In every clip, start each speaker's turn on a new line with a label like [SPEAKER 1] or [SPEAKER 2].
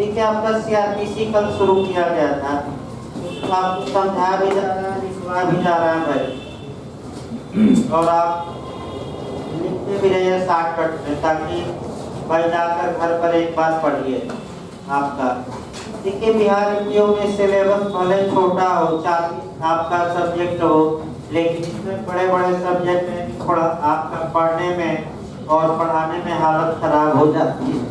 [SPEAKER 1] देखिए आपका सीआरपीसी कल शुरू किया गया था, उसको आपको समझा भी जा रहा है, लिखवा भी जा रहा है भाई, और आप लिखते भी रहिए शॉर्टकट में, ताकि भाई जाकर घर पर एक बार पढ़िए आपका। देखिए बिहार एमपीओ में सिलेबस भले छोटा हो, 40 आपका सब्जेक्ट हो, लेकिन इसमें बड़े बड़े सब्जेक्ट हैं, थोड़ा आपका पढ़ने में और पढ़ाने में हालत खराब हो जाती है।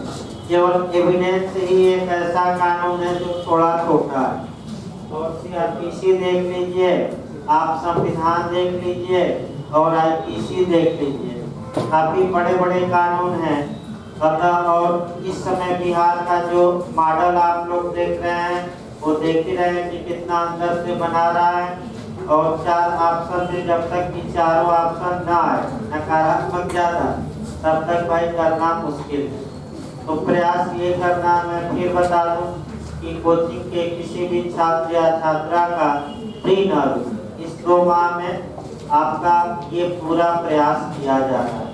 [SPEAKER 1] केवल एविडेंस ही एक ऐसा कानून है जो थोड़ा छोटा है। और सीआरपीसी देख लीजिए, आप संविधान देख लीजिए और आईपीसी देख लीजिए, काफी बड़े बड़े कानून हैं। अतः और इस समय बिहार का जो मॉडल आप लोग देख रहे हैं, वो देख ही रहे हैं कि कितना अंदर से बना रहा है। और 4 ऑप्शन से जब तक कि चारों ऑप्शन ना आए, नकारात्मक ज्यादा, तब तक भाई करना मुश्किल है। तो प्रयास ये करना, मैं फिर बता दूं कि कोचिंग के किसी भी छात्र या छात्रा का फ्री न रुके। इस 2 माह में आपका ये पूरा प्रयास किया जा रहा है।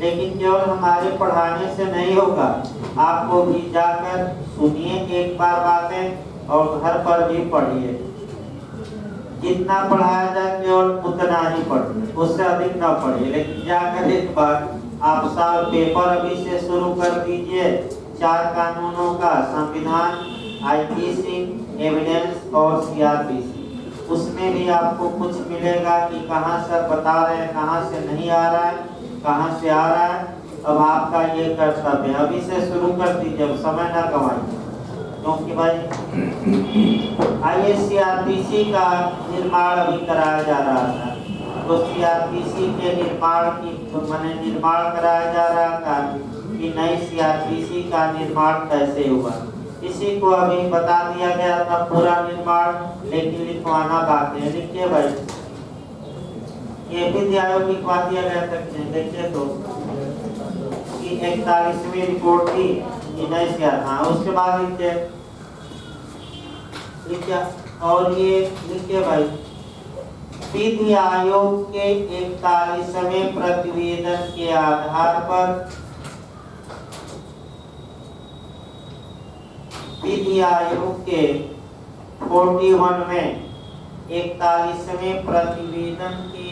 [SPEAKER 1] लेकिन केवल हमारे पढ़ाने से नहीं होगा, आपको भी जाकर सुनिए एक बार बातें और घर पर भी पढ़िए। जितना पढ़ाया जाए केवल उतना ही पढ़िए, उससे अधिक ना पढ़िए। लेकिन जाकर एक बार आप साल पेपर अभी से शुरू कर दीजिए, 4 कानूनों का, संविधान, आईपीसी, एविडेंस और सीआरपीसी। उसमें भी आपको कुछ मिलेगा कि कहाँ से बता रहे हैं, कहाँ से नहीं आ रहा है, कहाँ से आ रहा है। अब आपका ये कर्तव्य है, अभी से शुरू कर दीजिए, समय ना गवाइए। क्योंकि भाई आईएससीआरपीसी का निर्माण अभी कराया जा रहा था, तो सीआरपीसी के निर्माण कराया जा रहा था कि नई सीआरपीसी का निर्माण कैसे हुआ। इसी को अभी बता दिया गया था पूरा निर्माण, लेकिन लिखवाना बाकी है। लिखिए भाई, ये विधि आयोग लिखवा दिया गया था कि नहीं? देखिए तो कि 41वीं रिपोर्ट थी कि नहीं किया था। उसके बाद लिखिए और ये लिखिए भाई, विधि आयोग के 41वें प्रतिवेदन के आधार पर विधि आयोग के 41वें 41वें प्रतिवेदन के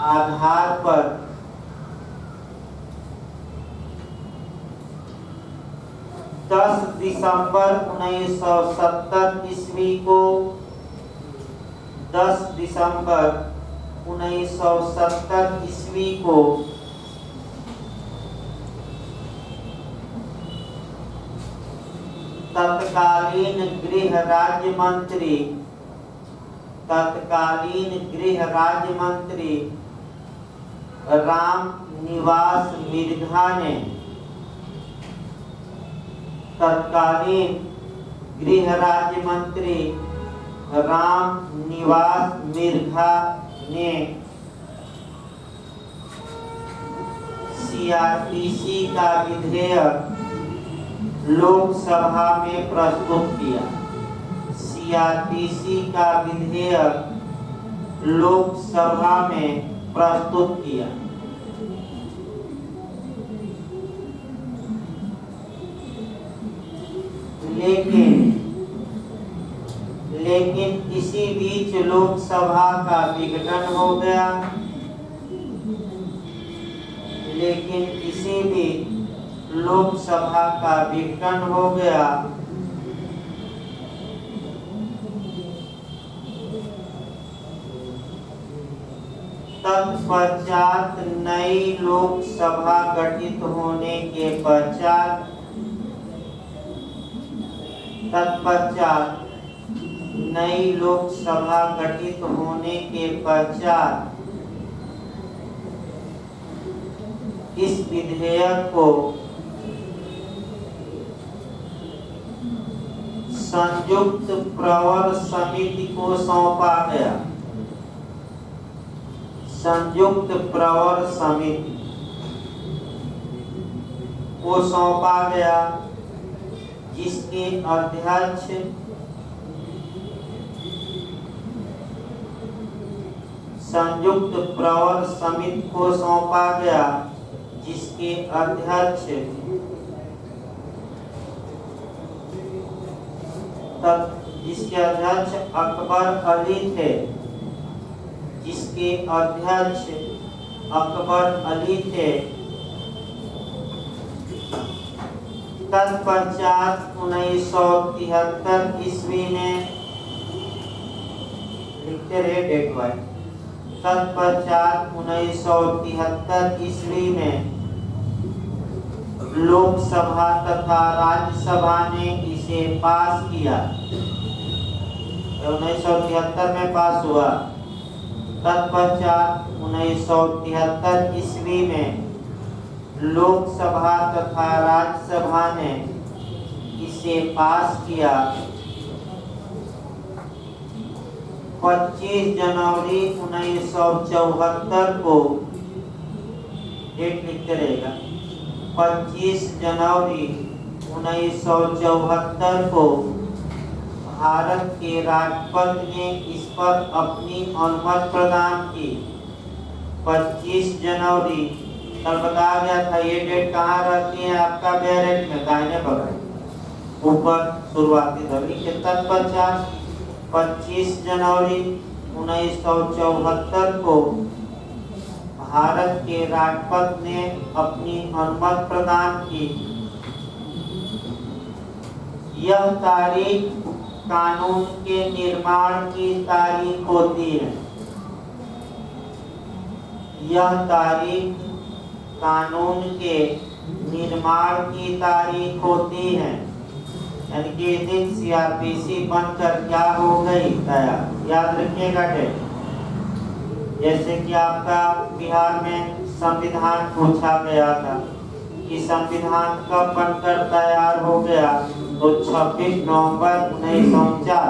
[SPEAKER 1] आधार पर 10 दिसंबर 1970 ईस्वी को 10 दिसंबर 1970 ईस्वी को तत्कालीन गृह राज्य मंत्री राम निवास मिर्धा ने तत्कालीन गृह राज्य मंत्री राम निवास मिर्धा ने सीआरपीसी का विधेयक लोकसभा में प्रस्तुत किया। सीआरपीसी का विधेयक लोकसभा में प्रस्तुत किया। लेकिन इसी बीच लोकसभा का विघटन हो गया। लोकसभा का विघटन हो गया। तत्पश्चात नई लोकसभा गठित होने के पश्चात नई लोकसभा गठित होने के पश्चात इस विधेयक को संयुक्त प्रवर समिति को सौंपा गया। संयुक्त प्रवर समिति को सौंपा गया, जिसके अध्यक्ष संयुक्त प्रवर समिति को सौंपा गया, जिसके अध्यक्ष जिसके अध्यक्ष अकबर अली थे, जिसके अध्यक्ष अकबर अली थे। तत्पश्चात 1973 ईस्वी में, लिखते रहे डेट वाइज, तत्पश्चात 1973 ईस्वी में लोकसभा तथा राज्यसभा ने इसे पास किया। 1973 में पास हुआ। तत्पश्चात 1973 ईस्वी में लोकसभा तथा राज्यसभा ने इसे पास किया। 25 जनवरी 1974 को, डेट लिखते रहेगा, 25 जनवरी 1974 को भारत के राष्ट्रपति ने इस पर अपनी अनुमति प्रदान की। 25 जनवरी कल बताया गया था। ये डेट कहाँ रहती है आपका बैरेट में, दाहिने बगल ऊपर शुरुआती दर लिखे। तत्पश्चात 25 जनवरी 1974 को भारत के राष्ट्रपति ने अपनी अनुमति प्रदान की। यह तारीख कानून के निर्माण की तारीख होती है। यह तारीख कानून के निर्माण की तारीख होती है। यानी कि इस दिन सीआरपीसी बनकर क्या हो गई, तैयार। याद रखिएगा डेट। जैसे कि आपका बिहार में संविधान पूछा गया था कि संविधान कब बनकर तैयार हो गया, तो 26 नवंबर 1949।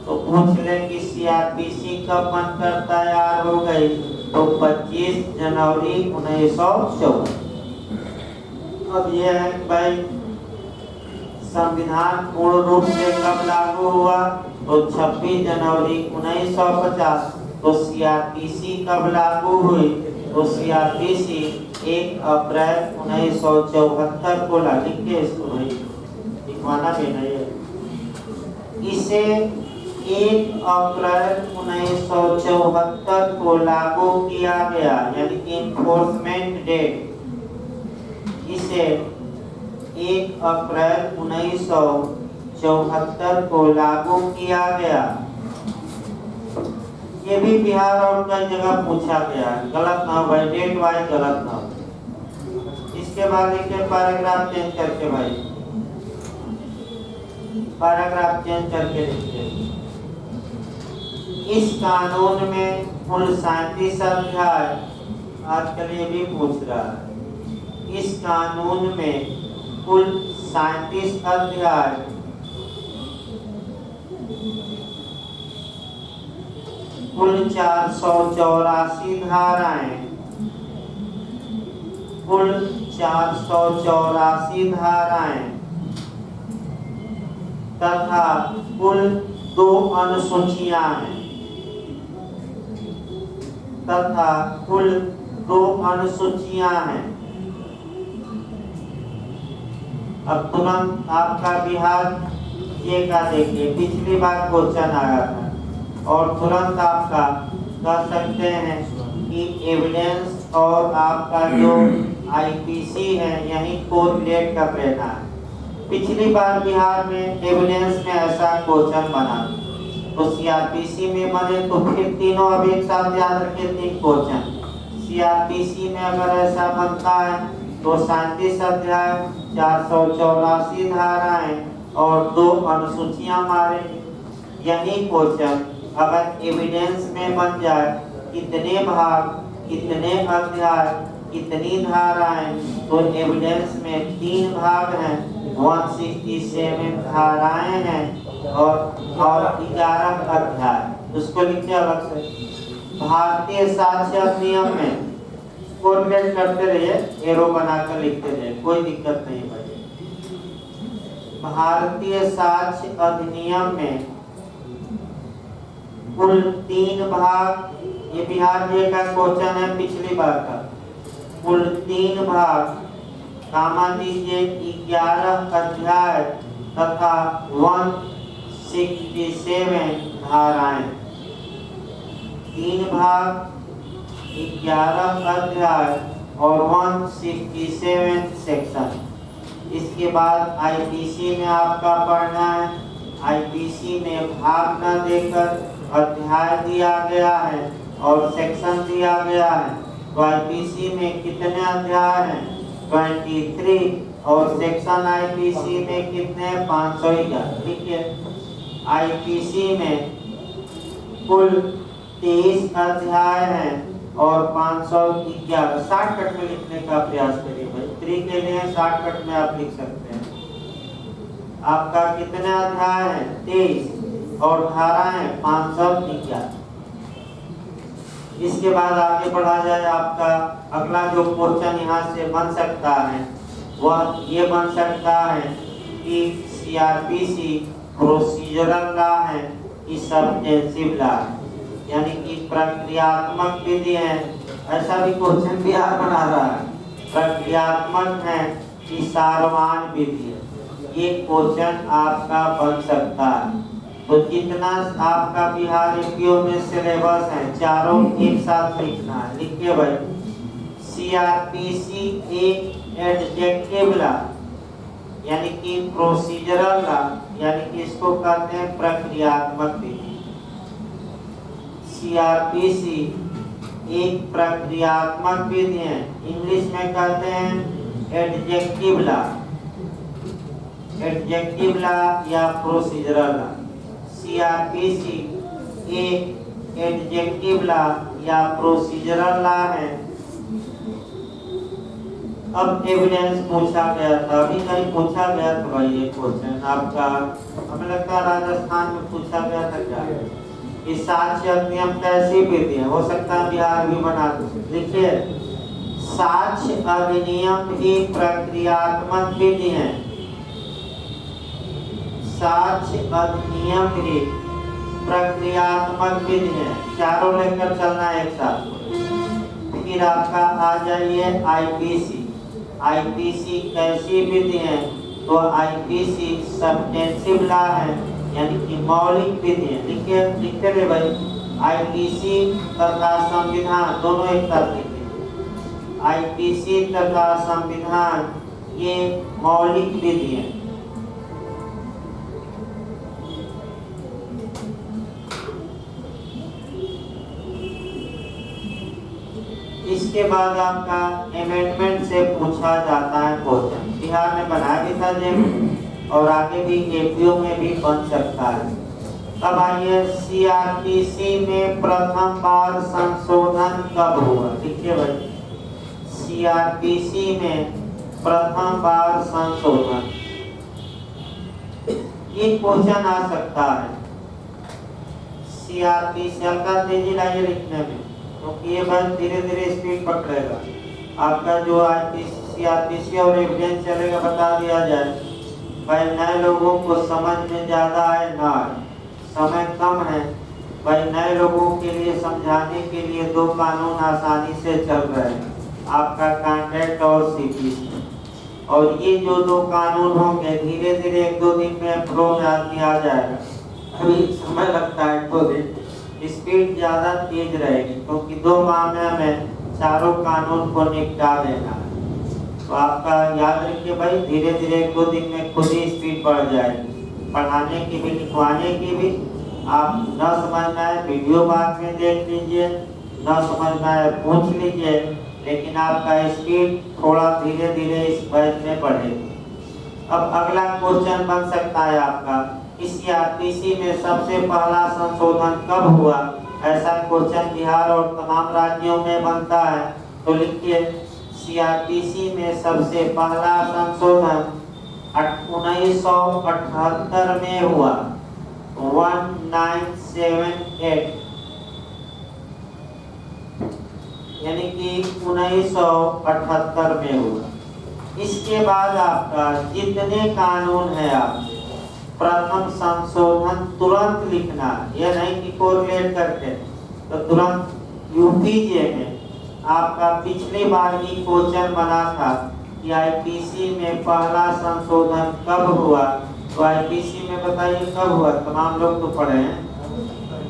[SPEAKER 1] तो पूछ लें कि सीआरपीसी कब बनकर तैयार हो गई, तो 25 जनवरी 1914। अब यह है कि भाई संविधान पूर्ण रूप से कब लागू हुआ, तो 26 जनवरी 1950। तो सीआरपीसी कब लागू हुई, तो सीआरपीसी 1 अप्रैल 1974 को लागू किया। इसको भाई लिखवाना भी नहीं है। इसे 1 अप्रैल 1974 को लागू किया गया, यानी कि इन्फोर्समेंट डेट। इसे 1 अप्रैल 1974 को लागू किया गया। ये भी बिहार और कई जगह पूछा गया है, गलत ना हो भाई, डेट वाइज गलत ना हो। इसके बाद लिखे पैराग्राफ चेंज करके भाई, पैराग्राफ चेंज करके लिखिए। इस कानून में कुल 37 अध्याय, आजकल ये भी पूछ रहा है। इस कानून में कुल 37 अध्याय, कुल 484 धाराएं, कुल 484 धाराएं तथा कुल 2 अनुसूचियां हैं, तथा कुल 2 अनुसूचियां हैं। अब तुरंत आपका बिहार ये का देखिए, पिछली बार क्वेश्चन आया था और तुरंत आपका कह सकते हैं कि एविडेंस और आपका जो आईपीसी है यही कोरिलेट कर लेना है। पिछली बार बिहार में एविडेंस में ऐसा क्वेश्चन बना, तो सीआरपीसी में बने तो फिर तीनों अब एक साथ याद रखें, 3 क्वेश्चन। सीआरपीसी में अगर ऐसा बनता है तो 37 अध्याय, 484 धाराएं और 2 अनुसूचियां मारे। यही क्वेश्चन अगर एविडेंस में बन जाए, कितने भाग, कितने अध्याय, कितनी धाराएं, तो एविडेंस में 3 भाग हैं, 167 धाराएं हैं और 11 अध्याय। उसको लिखते अलग से। भारतीय साक्ष्य अधिनियम में कोरिलेट करते रहिए, एरो बनाकर लिखते रहिए, कोई दिक्कत नहीं भाई। भारतीय साक्ष्य अधिनियम में कुल 3 भाग, ये बिहार जी का क्वेश्चन है पिछली बार का। कुल 3 भाग, कामा दीजिए, 11 अध्याय तथा 67 धाराएं, 3 भाग, 11 अध्याय और 167 सेक्शन। इसके बाद आईपीसी में आपका पढ़ना है। आईपीसी में भाग न देकर अध्याय दिया गया है और सेक्शन दिया गया है। तो आईपीसी में कितने अध्याय हैं? 23 और सेक्शन आईपीसी में कितने? 511। ठीक है, आईपीसी में कुल 23 अध्याय हैं और 511। शॉर्टकट में लिखने का प्रयास करिए भाई। 3 के लिए शॉर्टकट में आप लिख सकते हैं। आपका कितने अध्याय हैं? 23 और धाराएं 511। इसके बाद आगे बढ़ा जाए। आपका अगला जो क्वेश्चन यहाँ से बन सकता है वह ये बन सकता है कि सीआरपीसी प्रोसीजरल लॉ है कि सब्सटेंसिव लॉ है, यानी कि प्रक्रियात्मक विधि है। ऐसा भी क्वेश्चन बिहार बना रहा है, प्रक्रियात्मक है कि सारवान विधि है। ये क्वेश्चन आपका बन सकता है। तो जितना आपका बिहार एमपीओ में सिलेबस है चारों एक साथ लिखना है। लिखिए भाई, सीआरपीसी एक एडजेक्टिव लॉ यानी कि प्रोसीजरल लॉ, यानी कि इसको कहते हैं प्रक्रियात्मक विधि। सीआरपीसी एक प्रक्रियात्मक विधि है, इंग्लिश में कहते हैं एडजेक्टिव लॉ, एडजेक्टिव लॉ या प्रोसीजरल लॉ। सीआरपीसी एक एडजेक्टिव लॉ या प्रोसीजरल लॉ है। अब एविडेंस पूछा गया था, अभी कहीं पूछा गया था भाई ये क्वेश्चन आपका, हमें लगता है राजस्थान में पूछा गया था क्या, कि साक्ष्य अधिनियम कैसी विधि है? हो सकता है बिहार भी बना दो। लिखिए, साक्ष्य अधिनियम ही प्रक्रियात्मक विधि है। साक्ष्य अधिनियम ही प्रक्रियात्मक विधि है। चारों लेकर चलना एक साथ। फिर आपका आ जाइए आईपीसी। आईपीसी कैसी विधि है? तो आईपीसी सब्सटेंसिव लॉ है, यानी कि मौलिक विधि है। लिखते रहे भाई, आईपीसी तथा संविधान दोनों एक साथ लिखिए। आईपीसी तथा संविधान ये मौलिक विधि है। इसके बाद आपका अमेंडमेंट से पूछा जाता है क्वेश्चन। बिहार में बना भी था जेम और आगे भी एपीओ में भी बन सकता है। अब आइए, सीआरपीसी में प्रथम बार संशोधन कब हुआ? देखिए भाई, सीआरपीसी में प्रथम बार संशोधन, ये क्वेश्चन आ सकता है। सीआरपीसी हल्का तेजी लाइए लिखने में, क्योंकि ये बस धीरे धीरे स्पीड पकड़ेगा। आपका जो सीआरपीसी और एविडेंस चलेगा बता दिया जाए भाई, नए लोगों को समझ में ज़्यादा आए ना आए, समय कम है भाई। नए लोगों के लिए समझाने के लिए 2 कानून आसानी से चल रहे हैं, आपका कॉन्ट्रैक्ट और सीपीसी। और ये जो 2 कानून होंगे धीरे धीरे 1-2 दिन में फ्लो में आदमी आ जाएगा। अभी समय लगता है 1-2 दिन, स्पीड ज़्यादा तेज रहेगी, क्योंकि 2 माह में चारों कानून को निपटा देना है। तो आपका याद रखिए भाई, धीरे धीरे 1-2 दिन में खुद ही स्पीड बढ़ जाएगी, पढ़ाने की भी लिखवाने की भी। आप न समझ में आए वीडियो बाद में देख लीजिए, न समझ में आए पूछ लीजिए, लेकिन आपका स्पीड थोड़ा धीरे धीरे इस बैच में बढ़ेगी। अब अगला क्वेश्चन बन सकता है आपका, सीआरपीसी में सबसे पहला संशोधन कब हुआ? ऐसा क्वेश्चन बिहार और तमाम राज्यों में बनता है। तो लिखिए, सीआरपीसी में सबसे पहला संशोधन 1978 में हुआ, 1978, यानी कि 1978 में हुआ। इसके बाद आपका जितने कानून है आपके प्रथम संशोधन तुरंत लिखना, यह नहीं कि कोरिलेट करके, तो तुरंत यूपीजे में आपका पिछली बार ही क्वेश्चन बना था कि आईपीसी में पहला संशोधन कब हुआ? तो आईपीसी में बताइए कब हुआ, तमाम लोग तो पढ़े हैं।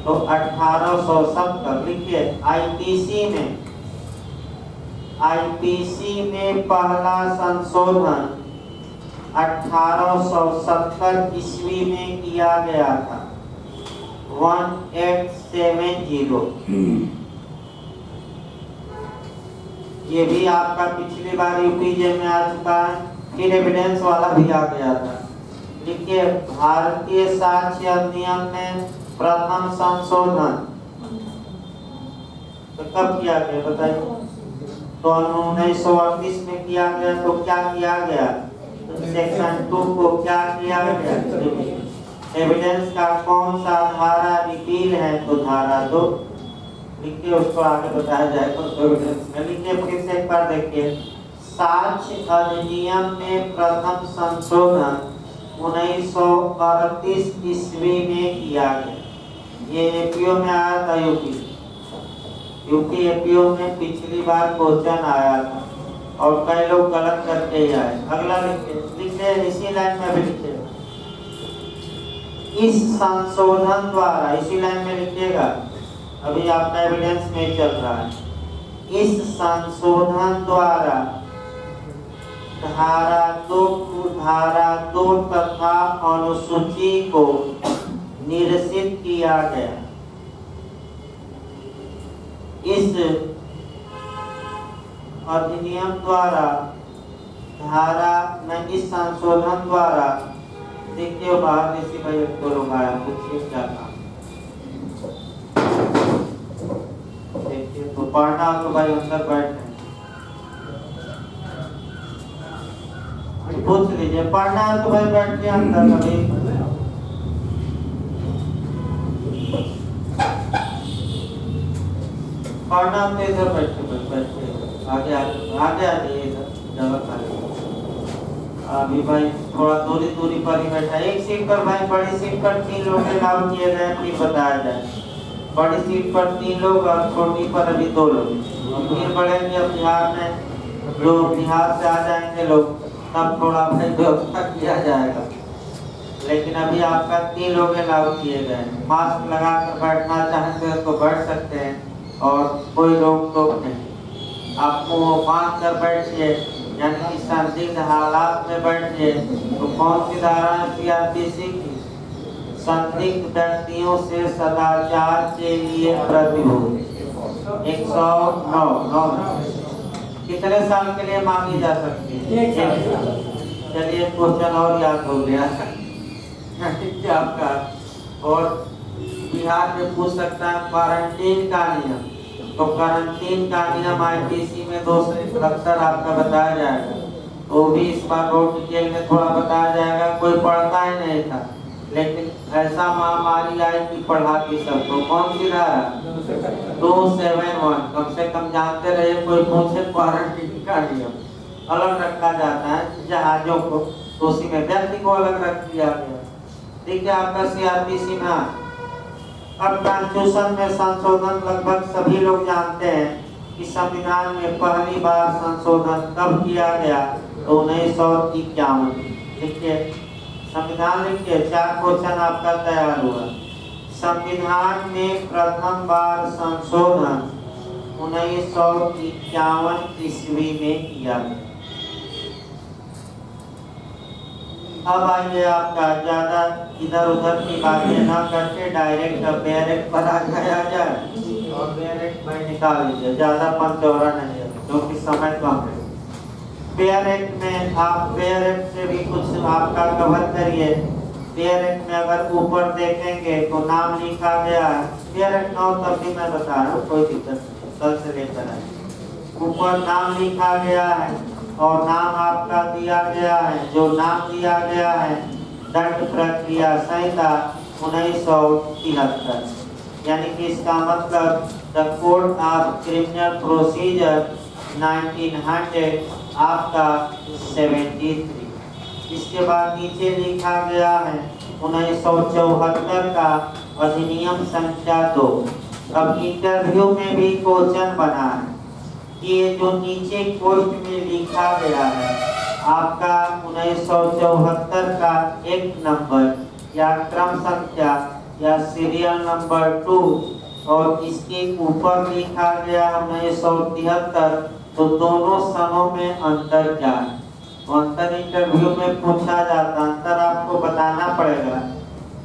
[SPEAKER 1] तो 1870 लिखिए। आईपीसी में पहला संशोधन 1870 ईस्वी में किया गया था। 1870। ये भी आपका पिछली बार यूपीजे में आ चुका है, फिर एविडेंस वाला भी आ गया था। देखिए, भारतीय साक्ष्य अधिनियम में प्रथम संशोधन तो कब किया गया बताइए? तो 1938 में किया गया। तो क्या किया गया? सेक्शन 2 को क्या किया गया? एविडेंस का कौन सा धारा रिपील है? तो धारा 2। लिखिए, उसको आगे बताया जाएगा। तो एविडेंस में लिखिए, फिर से एक बार देखिए। साक्ष्य अधिनियम में प्रथम संशोधन 1938 ईस्वी में किया गया। ये एपीओ में आया था। यूपी एपीओ में पिछली बार क्वेश्चन आया था और कई लोग गलत करके ही आए। अगला लिखिए, इसी लाइन में भी लिखिए। इस संशोधन द्वारा, इसी लाइन में लिखिएगा, अभी आपका एविडेंस में चल रहा है। इस संशोधन द्वारा धारा 2 तथा अनुसूची को निरसित किया गया। इस अधिनियम द्वारा इस संशोधन द्वारा, देखिए बाहर इसी भाई एक लोग आया, पूछिए क्या काम। देखिए, तो पढ़ना तो भाई अंदर बैठे पूछ लीजिए। पढ़ना है तो भाई बैठ के अंदर कभी। पढ़ना तो इधर बैठ के आगे इधर जगह खाली। अभी भाई थोड़ा दूरी पर ही बैठा। एक सीट पर भाई, बड़ी सीट पर 3 लोग अलाउ किए गए, फिर बताया जाए। बड़ी सीट पर 3 लोग और छोटी पर अभी 2 लोग। फिर बढ़ेंगे अब बिहार में, जो बिहार से आ जाएंगे लोग, तब थोड़ा भाई व्यवस्था किया जाएगा। लेकिन अभी आपका 3 लोग अलाउ किए गए। मास्क लगा कर बैठना चाहते हैं तो बैठ सकते हैं और कोई रोक टोक नहीं। आपको बांध कर बैठिए, यानी कि संदिग्ध हालात में बैठिए। तो कौन सी धारा है सीआरपीसी की? संदिग्ध व्यक्तियों से सदाचार के लिए प्रतिबद्ध 109 कितने साल के लिए मांगी जा सकती है? चलिए, क्वेश्चन और याद हो गया आपका। और बिहार में पूछ सकता है क्वारंटीन का नियम। तो क्वारंटीन का नियम आईपीसी में 271 आपका बताया जाएगा। तो भी इस बार बहुत डिटेल में थोड़ा बताया जाएगा। कोई पढ़ता ही नहीं था, लेकिन ऐसा महामारी आई कि पढ़ा की सब। तो कौन सी धारा? 271। कम से कम जानते रहे, कोई पूछे क्वारंटीन का नियम अलग रखा जाता है जहाजों को, तो उसी में व्यक्ति को अलग रख दिया गया। देखिए, आपका सीआरपीसी में अब कॉन्स्टिट्यूशन में संशोधन लगभग सभी लोग जानते हैं कि संविधान में पहली बार संशोधन कब किया गया? तो 1951। देखिए, संविधान लिखिए, 4 क्वेश्चन आपका तैयार हुआ। संविधान में प्रथम बार संशोधन 1951 ईस्वी में किया गया। अब आइए, आपका ज्यादा इधर उधर की बातें न करके डायरेक्ट बेरेक्ट पर आ जाया जाए। और बेरेक्ट में निकाल लीजिए, ज्यादा पंचौरा नहीं है क्योंकि समय कम है। पेयर एक्ट में आप पेयर एक्ट से भी कुछ आपका कवर करिए। पेयर एक्ट में अगर ऊपर देखेंगे तो नाम लिखा गया है। पेयर एक्ट 9 तब भी मैं बता रहा हूँ, कोई दिक्कत नहीं, कल से लेकर आए। ऊपर नाम लिखा गया है और नाम आपका दिया गया है। जो नाम दिया गया है, दंड प्रक्रिया संहिता 1973, यानी कि इसका मतलब the code of criminal procedure 1900 आपका 73। इसके बाद नीचे लिखा गया है 1974 का अधिनियम संख्या 2। अब इंटरव्यू में भी क्वेश्चन बना है कि ये जो नीचे पोस्ट में लिखा गया है आपका 1974 का एक नंबर या क्रम संख्या या सीरियल नंबर 2 और इसके ऊपर लिखा गया 1973, तो दोनों सनों में अंतर क्या है? अंतर इंटरव्यू में पूछा जाता, अंतर आपको बताना पड़ेगा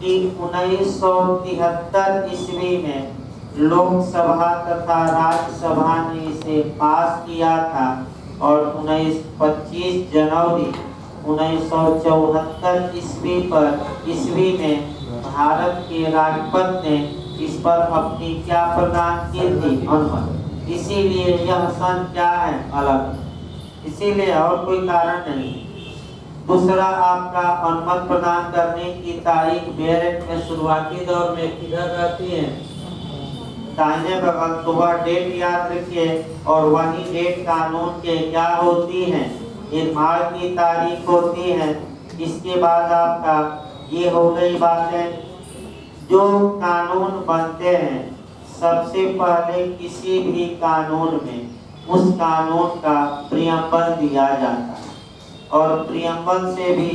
[SPEAKER 1] कि 1973 ईस्वी में लोकसभा तथा राज्यसभा ने इसे पास किया था और 25 जनवरी 1974 ईस्वी में भारत के राष्ट्रपति ने इस पर अपनी क्या प्रदान की थी? अनुमति। इसीलिए यह सन क्या है? अलग, इसीलिए और कोई कारण नहीं। दूसरा, आपका अनुमति प्रदान करने की तारीख बैरेट में शुरुआती दौर में किधर रहती है? दाहिने बगल। तो वह डेट याद रखिए और वही डेट कानून के क्या होती है? निर्माण की तारीख होती है। इसके बाद आपका ये हो गई बातें। जो कानून बनते हैं, सबसे पहले किसी भी कानून में उस कानून का प्रियम्बल दिया जाता है और प्रियम्बल से भी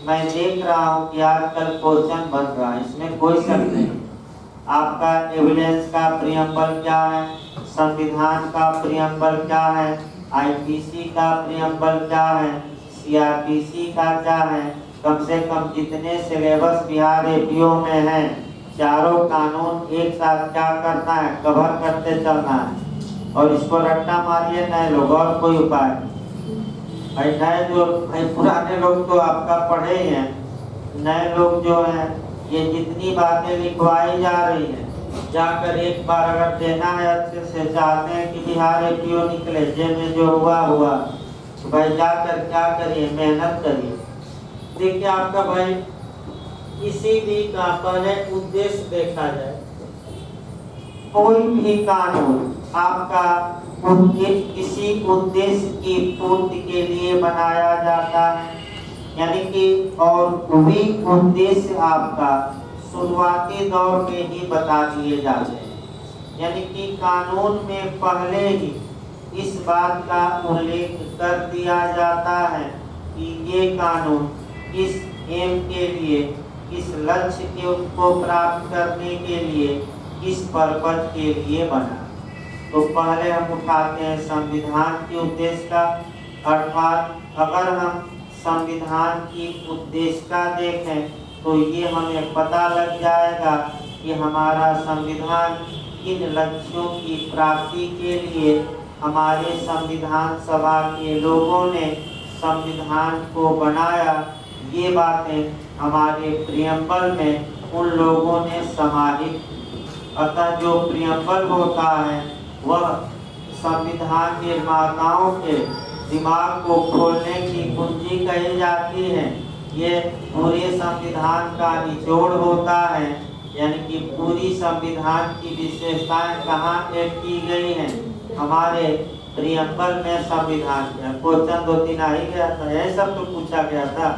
[SPEAKER 1] मैं देख रहा हूँ कि आजकल क्वेश्चन बन रहा है, इसमें कोई शक नहीं। आपका एविडेंस का प्रियम्बल क्या है, संविधान का प्रियम्बल क्या है, आईपीसी का प्रियम्बल क्या है, सीआरपीसी का क्या है। कम से कम जितने सिलेबस बिहार एपीओ में हैं, चारों कानून एक साथ क्या करना है? कवर करते चलना है। और इसको रट्टा मारिए नए लोग, और कोई उपाय भाई। नए जो भाई पुराने लोग तो आपका पढ़े ही हैं, नए लोग जो हैं ये जितनी बातें लिखवाई जा रही हैं, जाकर एक बार अगर देना है अच्छे से, चाहते हैं कि बिहार एपीओ निकले, जे में जो हुआ तो भाई जाकर क्या करिए? मेहनत करिए। देखिए आपका भाई किसी भी का पहले उद्देश्य देखा जाए। कोई भी कानून आपका किसी उद्देश्य की पूर्ति के लिए बनाया जाता है, यानी कि और वही उद्देश्य आपका शुरुआती दौर में ही बता दिए जाते हैं। यानी कि कानून में पहले ही इस बात का उल्लेख कर दिया जाता है कि ये कानून किस एम के लिए, किस लक्ष्य को प्राप्त करने के लिए, किस पर्पज के लिए बना। तो पहले हम उठाते हैं संविधान के उद्देश्य का, अर्थात अगर हम संविधान की उद्देश्य का देखें तो ये हमें पता लग जाएगा कि हमारा संविधान किन लक्ष्यों की प्राप्ति के लिए हमारे संविधान सभा के लोगों ने संविधान को बनाया। ये बातें हमारे प्रियम्बल में उन लोगों ने समाहित। अतः जो प्रियम्बल होता है वह संविधान निर्माताओं के दिमाग को खोलने की कुंजी कही जाती है। ये पूरे संविधान का निचोड़ होता है, यानी कि पूरी संविधान की विशेषताएं कहाँ ऐड की गई हैं? हमारे प्रियम्बल में संविधान का क्वेश्चन 2-3 आ ही गया था। यही सब तो पूछा गया था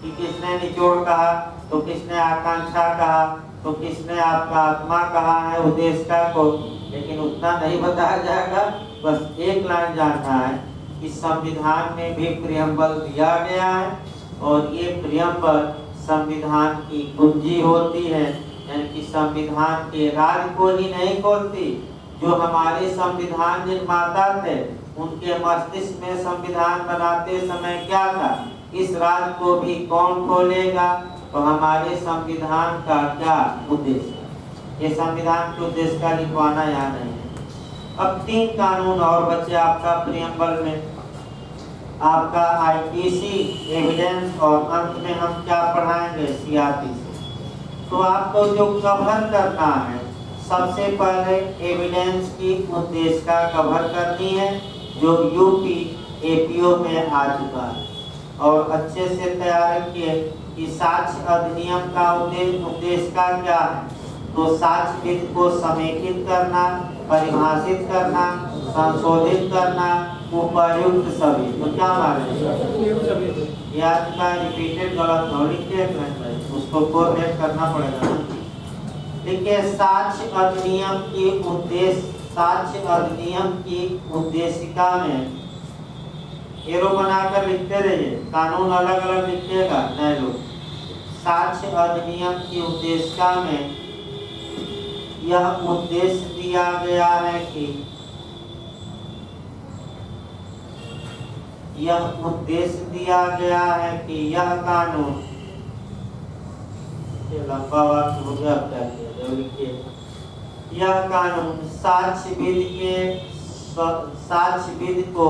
[SPEAKER 1] कि किसने निचोड़ कहा, तो किसने आकांक्षा कहा, तो किसने आपका आत्मा कहा है उद्देश्य का को। लेकिन उतना नहीं बताया जाएगा, बस एक लाइन जानना है कि संविधान में भी प्रियम्बल दिया गया है और ये प्रियम्बल संविधान की कुंजी होती है, यानी कि संविधान के राज को ही नहीं खोलती। जो हमारे संविधान निर्माता थे उनके मस्तिष्क में संविधान बनाते समय क्या था? इस राज को भी कौन खोलेगा? तो हमारे संविधान का क्या उद्देश्य? ये संविधान के उद्देश्य का लिखवाना यहाँ नहीं है। अब 3 कानून और बचे आपका प्रियम्बल में। आपका आईपीसी, एविडेंस और अंत में हम क्या पढ़ाएंगे? सीआरपीसी। तो आपको जो कवर करना है, सबसे पहले एविडेंस की उद्देश्य का कवर करनी है, जो यूपी एपीओ में आ चुका है। और अच्छे से तैयार रखिए कि साक्ष्य अधिनियम का उद्देश्य का क्या है? तो साक्ष्य विधि को समेकित करना, परिभाषित करना, संशोधित करना, उपर्युक्त सभी। तो क्या माने ये आज का रिपीटेड गलत हो, लिखिए उसको कोरिलेट करना पड़ेगा। देखिए साक्ष्य अधिनियम की उद्देश्य, साक्ष्य अधिनियम की उद्देशिका में एरो बनाकर लिखते रहिए, कानून अलग अलग लिखिएगा नए लोग। साक्ष्य अधिनियम की उद्देशिका में यह उद्देश्य दिया गया है कि यह कानून, लंबा वाक्य हो गया, क्या किया लिखिए, यह कानून साक्ष्यविद को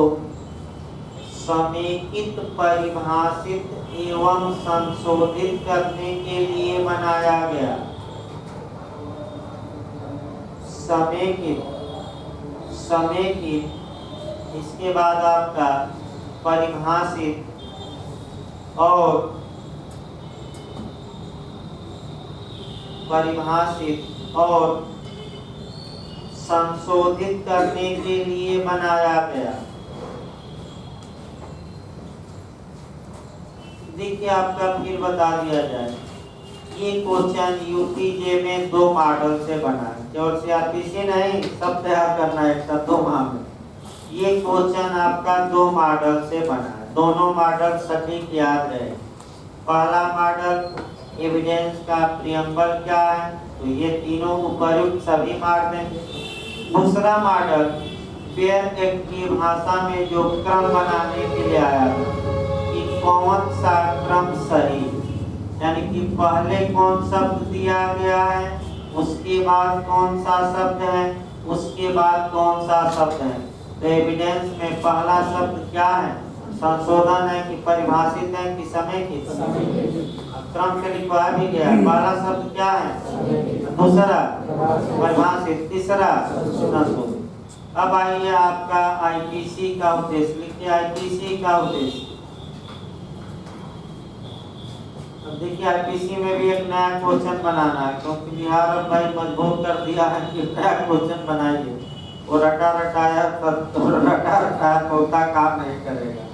[SPEAKER 1] समेकित, परिभाषित एवं संशोधित करने के लिए बनाया गया। समेकित, इसके बाद आपका परिभाषित और संशोधित करने के लिए बनाया गया। देखिए आपका फिर बता दिया जाए, ये क्वेश्चन यूपीजे में 2 मॉडल से बना है, केवल सीआरपीसी नहीं, सब तैयार करना है 2 माह में। ये क्वेश्चन आपका 2 मॉडल से बना है, दोनों मॉडल सटीक याद रहे। पहला मॉडल एविडेंस का प्रियम्बल क्या है, तो ये तीनों उपयुक्त सभी मार देंगे। दूसरा मॉडल फेयर एक्ट की भाषा में जो क्रम बनाने के लिए आया था कि कौन सा क्रम सही, यानी कि पहले कौन शब्द दिया गया है, उसके बाद कौन सा शब्द है, उसके बाद कौन सा शब्द है। तो एविडेंस में पहला शब्द क्या है, संशोधन है कि परिभाषित है कि समेकित, क्रम से लिखवा भी गया। पहला शब्द क्या है, दूसरा परिभाषित, तीसरा संशोधित। अब आइए आपका आईपीसी का उद्देश्य लिखिए, आईपीसी का उद्देश्य। अब देखिए आईपीसी में भी एक नया क्वेश्चन बनाना है, क्योंकि बिहार और भाई मजबूर कर दिया है कि नया क्वेश्चन बनाइए। वो रटा रटाया तो काम नहीं करेगा।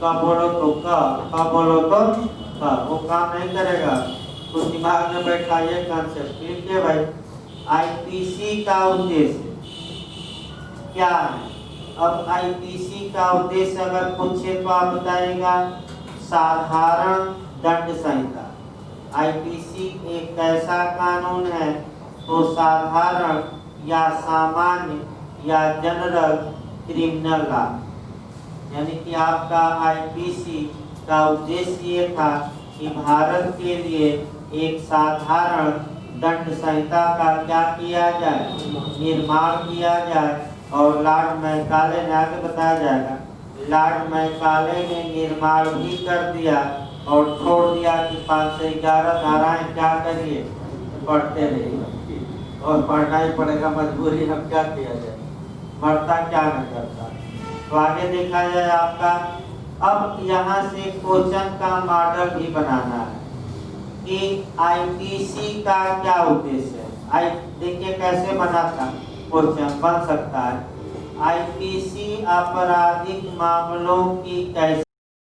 [SPEAKER 1] का बोलो तो का बोलो तो का, वो काम नहीं करेगा। तो दिमाग में बैठाइए कॉन्सेप्ट, लिखिए भाई आईपीसी का उद्देश्य क्या है। अब आईपीसी का उद्देश्य अगर पूछे तो आप बताइएगा, साधारण दंड संहिता। आईपीसी एक ऐसा कानून है, तो साधारण या सामान्य या जनरल क्रिमिनल लॉ, यानी कि आपका आईपीसी का उद्देश्य ये था कि भारत के लिए एक साधारण दंड संहिता का क्या किया जाए, निर्माण किया जाए। और लॉर्ड मैकाले ने आगे बताया जाएगा, लॉर्ड मैकाले ने निर्माण भी कर दिया और छोड़ दिया कि 511 धाराएं क्या करिए, पढ़ते रहिए, और पढ़ना ही पड़ेगा, मजबूरी, हम क्या किया जाए, मरता क्या न करता। तो आगे देखा जाए आपका, अब यहाँ से क्वेश्चन का मॉडल भी बनाना है कि आईपीसी का क्या उद्देश्य है। देखिए कैसे बना था क्वेश्चन, बन सकता है। आईपीसी आपराधिक मामलों की कैसे